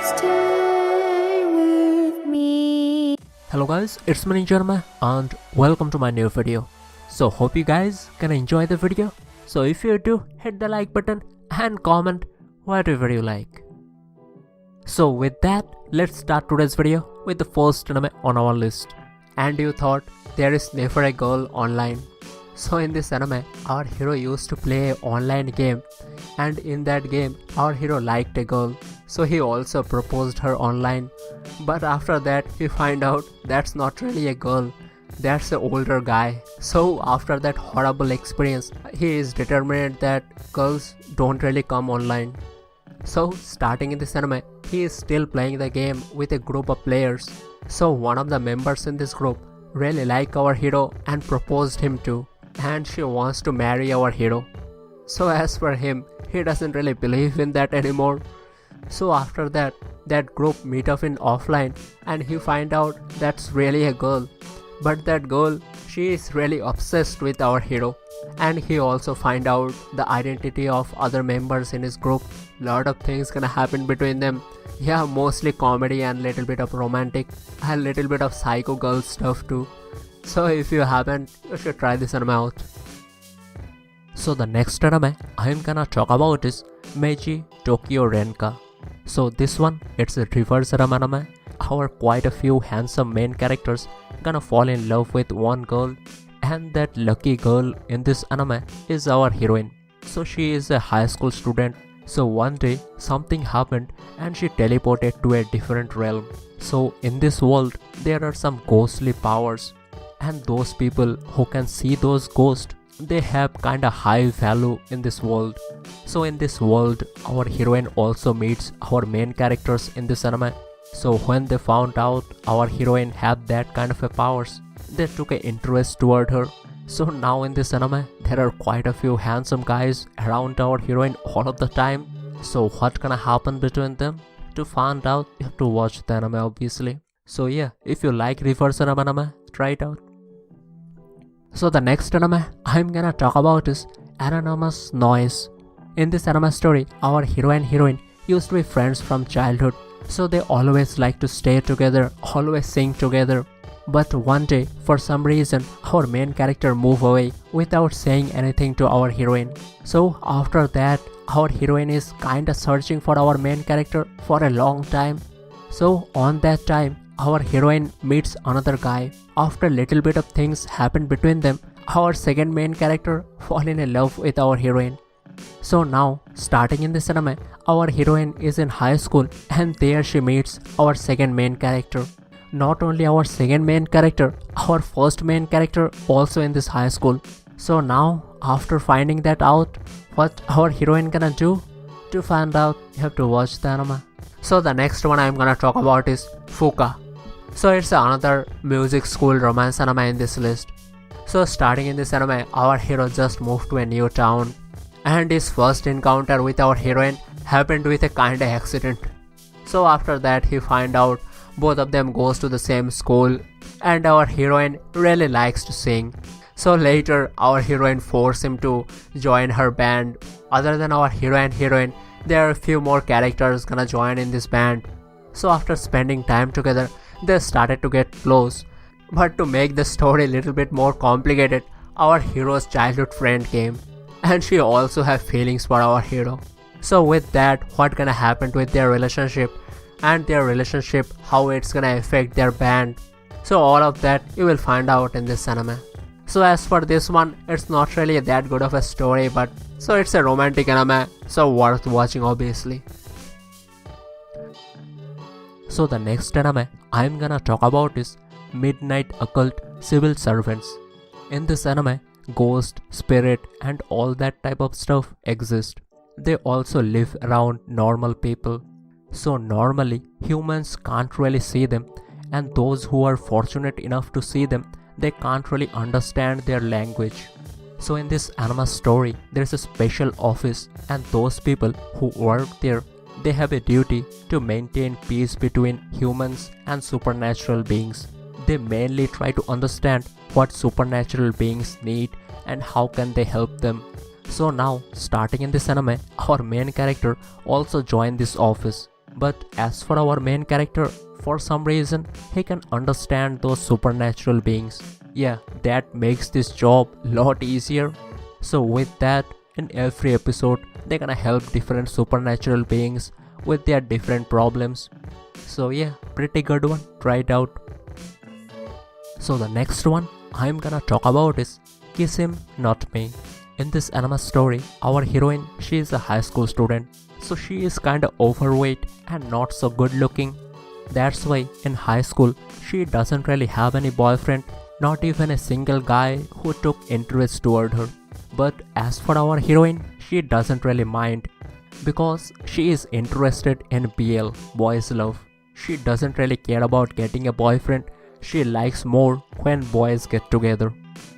Stay with me. Hello guys, it's me Ninja and welcome to my new video. So hope you guys can enjoy the video. So if you do, hit the like button and comment whatever you like. So with that, let's start today's video with the first anime on our list. And you thought there is never a girl online. So in this anime, our hero used to play an online game, and in that game, our hero liked a girl. So he also proposed her online. But after that, we find out that's not really a girl. That's an older guy. So after that horrible experience, he is determined that girls don't really come online. So starting in this anime, he is still playing the game with a group of players. So one of the members in this group really like our hero and proposed him too. And she wants to marry our hero. So as for him, he doesn't really believe in that anymore. So after that, that group meet up in offline and he find out that's really a girl. But that girl, she is really obsessed with our hero. And he also find out the identity of other members in his group. Lot of things gonna happen between them. Yeah, mostly comedy and little bit of romantic and little bit of psycho girl stuff too. So if you haven't, you should try this anime out. So the next anime I'm gonna talk about is Meiji Tokyo Renka. So this one, it's a reverse anime. Our quite a few handsome main characters gonna fall in love with one girl, and that lucky girl in this anime is our heroine. So she is a high school student. So one day something happened and she teleported to a different realm. So in this world there are some ghostly powers, and those people who can see those ghosts, they have kinda high value in this world. So in this world, our heroine also meets our main characters in this anime. So when they found out our heroine had that kind of a powers, they took an interest toward her. So now in this anime, there are quite a few handsome guys around our heroine all of the time. So what gonna happen between them? To find out, you have to watch the anime obviously. So yeah, if you like reverse anime, try it out. So the next anime I'm gonna talk about is Anonymous Noise. In this anime story, our hero and heroine used to be friends from childhood. So they always like to stay together, always sing together. But one day, for some reason, our main character moved away without saying anything to our heroine. So after that, our heroine is kinda searching for our main character for a long time. So on that time, our heroine meets another guy. After little bit of things happen between them, our second main character fall in love with our heroine. So now, starting in this anime, our heroine is in high school and there she meets our second main character. Not only our second main character, our first main character also in this high school. So now, after finding that out, what our heroine gonna do? To find out, you have to watch the anime. So the next one I'm gonna talk about is Fuka. So it's another music school romance anime in this list. So starting in this anime, our hero just moved to a new town, and his first encounter with our heroine happened with a kinda accident. So after that, he find out both of them goes to the same school, and our heroine really likes to sing. So later, our heroine forced him to join her band. Other than our hero and heroine, there are a few more characters gonna join in this band. So after spending time together, they started to get close. But to make the story a little bit more complicated, our hero's childhood friend came, and she also have feelings for our hero. So with that, what gonna happen with their relationship, and their relationship, how it's gonna affect their band. So all of that you will find out in this anime. So as for this one, it's not really that good of a story, but so it's a romantic anime, so worth watching obviously. So the next anime I'm gonna talk about is Midnight Occult Civil Servants. In this anime, ghost, spirit and all that type of stuff exist. They also live around normal people. So normally humans can't really see them, and those who are fortunate enough to see them, they can't really understand their language. So in this anime story, there's a special office, and those people who work there, they have a duty to maintain peace between humans and supernatural beings. They mainly try to understand what supernatural beings need and how can they help them. So now, starting in this anime, our main character also joined this office. But as for our main character, for some reason, he can understand those supernatural beings. Yeah, that makes this job lot easier. So with that, in every episode, they're gonna help different supernatural beings with their different problems. So yeah, pretty good one. Try it out. So the next one I'm gonna talk about is Kiss Him Not Me. In this anime story, our heroine, she is a high school student, so she is kinda overweight and not so good looking. That's why in high school, she doesn't really have any boyfriend, not even a single guy who took interest toward her. But as for our heroine, she doesn't really mind because she is interested in BL, boys love. She doesn't really care about getting a boyfriend, she likes more when boys get together.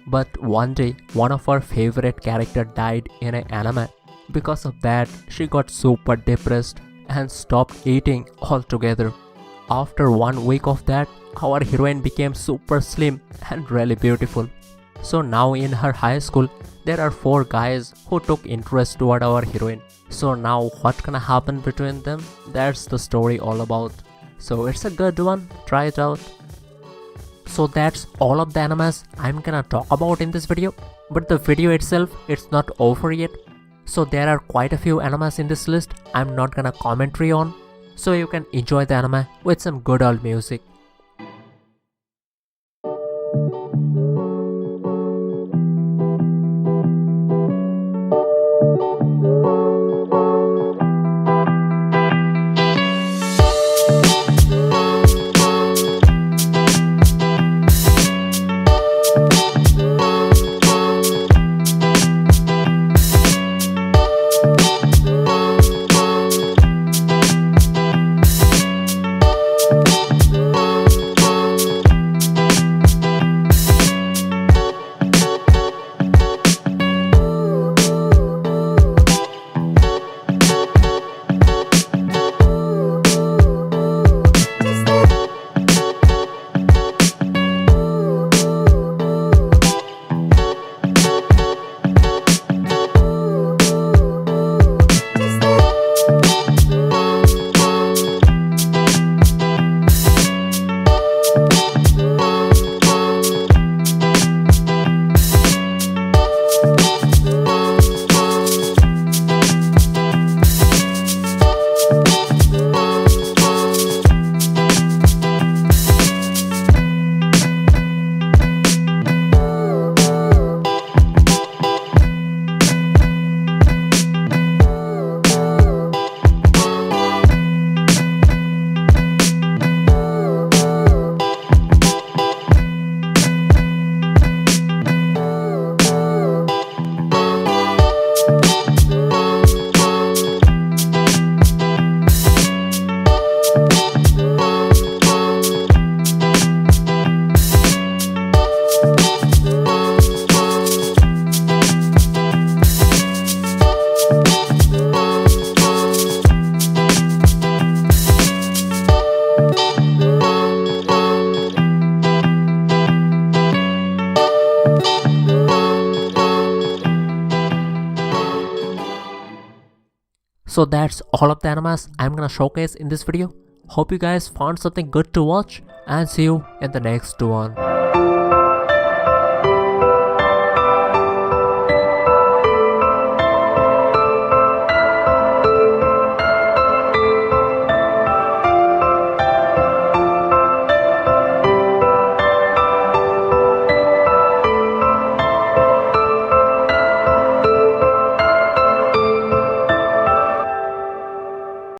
But one day, one of her favorite character died in an anime. Because of that, she got super depressed and stopped eating altogether. After 1 week of that, our heroine became super slim and really beautiful. So now in her high school, there are 4 guys who took interest toward our heroine. So now what gonna happen between them? That's the story all about. So it's a good one, try it out. So that's all of the animes I'm gonna talk about in this video. But the video itself, it's not over yet. So there are quite a few animes in this list I'm not gonna commentary on. So you can enjoy the anime with some good old music. So that's all of the animes I'm gonna showcase in this video. Hope you guys found something good to watch and see you in the next one.